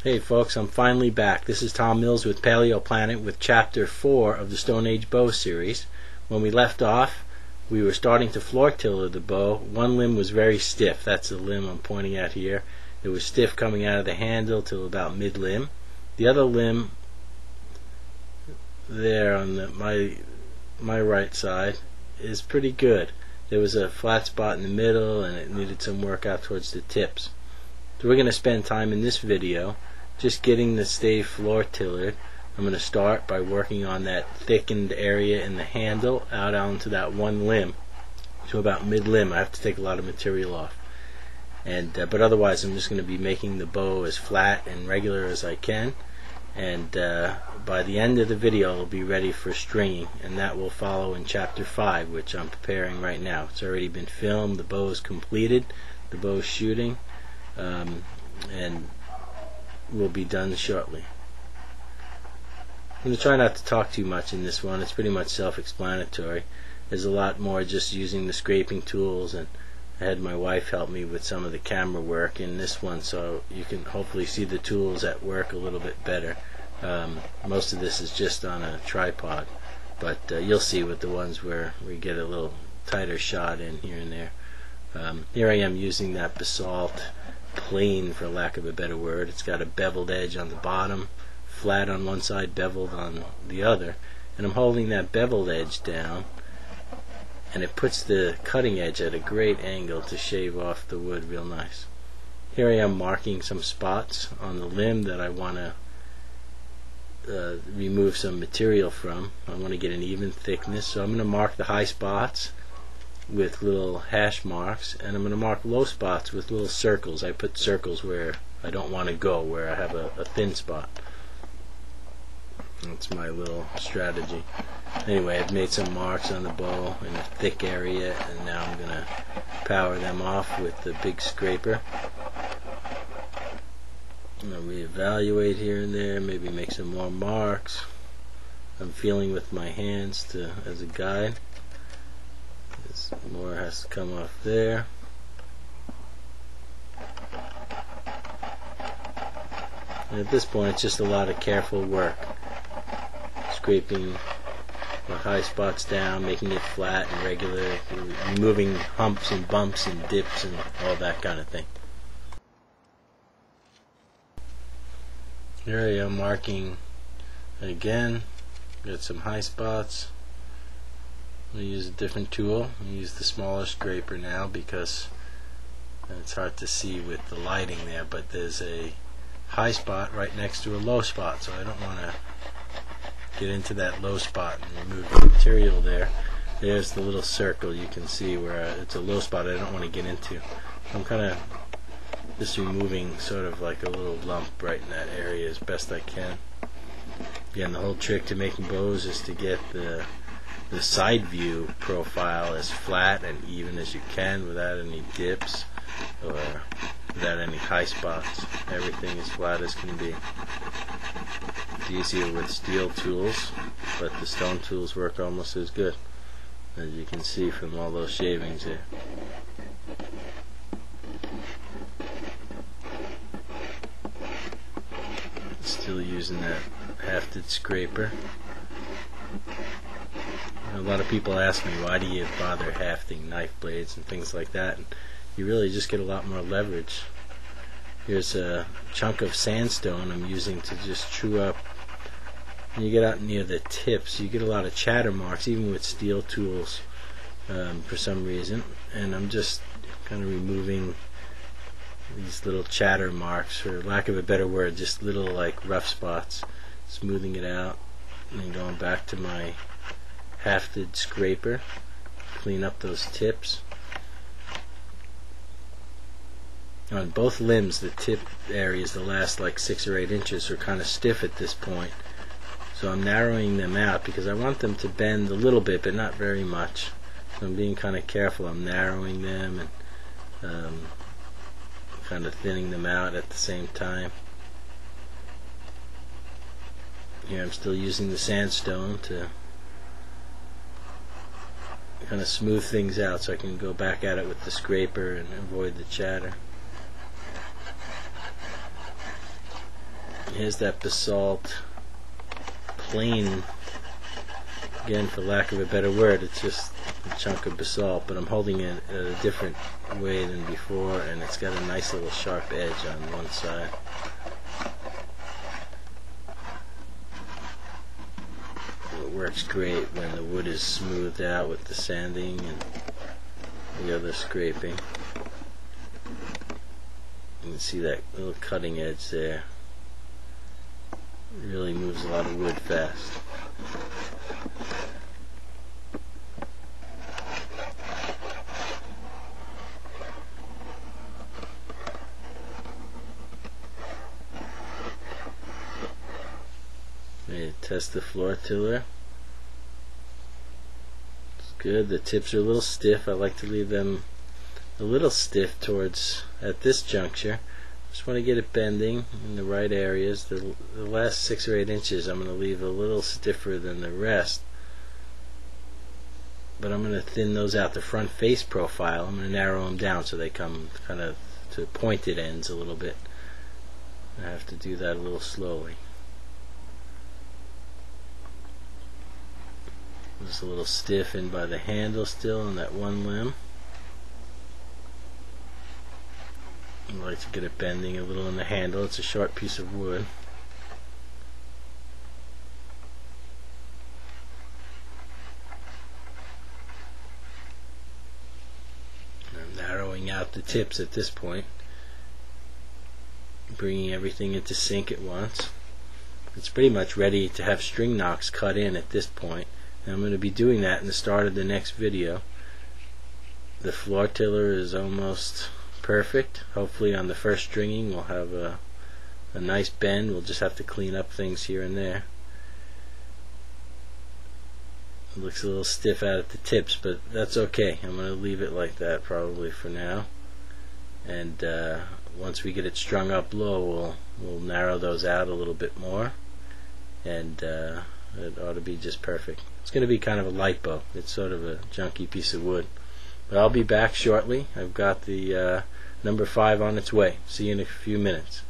Hey folks, I'm finally back. This is Tom Mills with Paleo Planet with Chapter 4 of the Stone Age Bow series. When we left off, we were starting to floor tiller the bow. One limb was very stiff. That's the limb I'm pointing at here. It was stiff coming out of the handle till about mid-limb. The other limb there on my right side is pretty good. There was a flat spot in the middle and it needed some work out towards the tips. So we're going to spend time in this video just getting the stave floor tillered. I'm going to start by working on that thickened area in the handle out onto that one limb to about mid-limb. I have to take a lot of material off, but otherwise I'm just going to be making the bow as flat and regular as I can, and by the end of the video it'll be ready for stringing, and that will follow in Chapter 5, which I'm preparing right now. It's already been filmed, the bow is completed, the bow is shooting, and will be done shortly. I'm going to try not to talk too much in this one. It's pretty much self-explanatory. There's a lot more just using the scraping tools, and I had my wife help me with some of the camera work in this one, so you can hopefully see the tools at work a little bit better. Most of this is just on a tripod, but you'll see with the ones where we get a little tighter shot in here and there. Here I am using that basalt plane, for lack of a better word. It's got a beveled edge on the bottom, flat on one side, beveled on the other, and I'm holding that beveled edge down, and it puts the cutting edge at a great angle to shave off the wood real nice. Here I am marking some spots on the limb that I want to remove some material from. I want to get an even thickness, so I'm going to mark the high spots with little hash marks, and I'm going to mark low spots with little circles. I put circles where I don't want to go, where I have a thin spot. That's my little strategy. Anyway, I've made some marks on the bow in a thick area, and now I'm going to power them off with the big scraper. I'm going to reevaluate here and there, maybe make some more marks. I'm feeling with my hands as a guide. More has to come off there. And at this point it's just a lot of careful work, scraping the high spots down, making it flat and regular, removing humps and bumps and dips and all that kind of thing. Here I am marking again. Got some high spots. I'm going to use a different tool. I'm going to use the smaller scraper now because it's hard to see with the lighting there, but there's a high spot right next to a low spot, so I don't want to get into that low spot and remove the material there. There's the little circle you can see where it's a low spot I don't want to get into. I'm kind of just removing sort of like a little lump right in that area as best I can. Again, the whole trick to making bows is to get the side view profile as flat and even as you can without any dips or without any high spots. Everything as flat as can be. It's easier with steel tools, but the stone tools work almost as good, as you can see from all those shavings there. Still using that hafted scraper. A lot of people ask me, why do you bother hafting knife blades and things like that? And you really just get a lot more leverage. Here's a chunk of sandstone I'm using to just true up. When you get out near the tips, you get a lot of chatter marks, even with steel tools, for some reason. And I'm just kind of removing these little chatter marks, for lack of a better word, just little like rough spots, smoothing it out, and then going back to my hafted scraper, clean up those tips. On both limbs, the tip areas, the last like 6 or 8 inches, are kind of stiff at this point, so I'm narrowing them out because I want them to bend a little bit but not very much. So I'm being kind of careful. I'm narrowing them and kind of thinning them out at the same time. Here I'm still using the sandstone to kind of smooth things out so I can go back at it with the scraper and avoid the chatter. Here's that basalt plane. Again, for lack of a better word, it's just a chunk of basalt, but I'm holding it a different way than before, and it's got a nice little sharp edge on one side. It works great when the wood is smoothed out with the sanding and the other scraping. You can see that little cutting edge there. It really moves a lot of wood fast. Test the floor tiller. It's good. The tips are a little stiff. I like to leave them a little stiff towards at this juncture. Just want to get it bending in the right areas. The last 6 or 8 inches I'm going to leave a little stiffer than the rest, but I'm going to thin those out. The front face profile, I'm going to narrow them down so they come kind of to pointed ends a little bit. I have to do that a little slowly. Just a little stiff in by the handle still on that one limb. I like to get it bending a little in the handle. It's a short piece of wood. I'm narrowing out the tips at this point, bringing everything into sync at once. It's pretty much ready to have string nocks cut in at this point. And I'm going to be doing that in the start of the next video. The floor tiller is almost perfect. Hopefully on the first stringing we'll have a nice bend. We'll just have to clean up things here and there. It looks a little stiff out at the tips, but that's okay. I'm going to leave it like that probably for now. And once we get it strung up low, we'll narrow those out a little bit more, and it ought to be just perfect. It's going to be kind of a light bow. It's sort of a junky piece of wood. But I'll be back shortly. I've got the number 5 on its way. See you in a few minutes.